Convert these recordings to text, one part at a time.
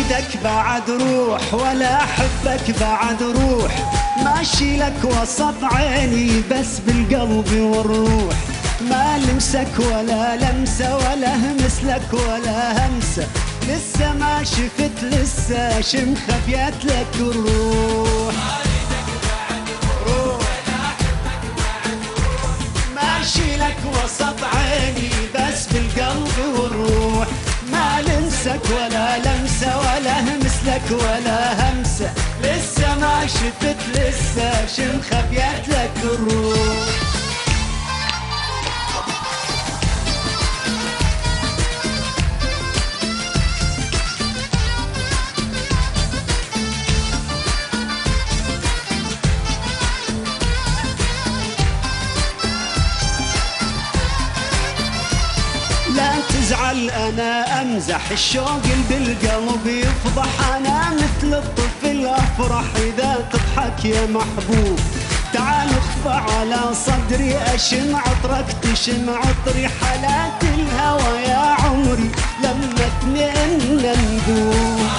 اريدك بعد روح ولا احبك بعد روح، ماشي لك وسط عيني بس بالقلب والروح، ما لمسك ولا لمسة ولا همس لك ولا همسة، لسه ما شفت لسه شمخة بيت لك الروح. ماشي لك وسط عيني بس بالقلب والروح، ما لمسك ولا لمسة ولا همس لك ولا همسة، لسه ما شفت لسه شمخة بيت لك الروح. لا تزعل انا امزح، الشوق اللي بالقلب يفضح، انا مثل الطفل افرح اذا تضحك يا محبوب، تعال اخفى على صدري اشم عطرك تشم عطري، حالات الهوى يا عمري لما اثنين ندوب.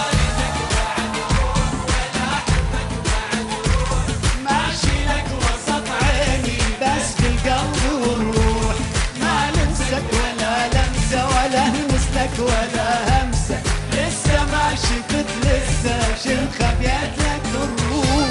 ماشي لك وسط عيني بس بالقلب والروح، ما لمسك ولا لمسة ولا همسلك ولا همسة، لسه ما شفت لسه شمخة بيت لك الروح.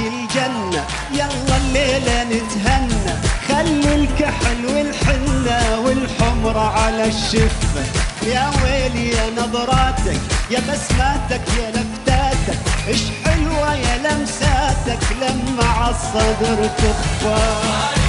الجنة يلا الليلة نتهنى، خلي الكحل والحنة والحمرة على الشفة، يا ويلي يا نظراتك يا بسماتك يا لفتاتك، ايش حلوة يا لمساتك لما عالصدر تخفى.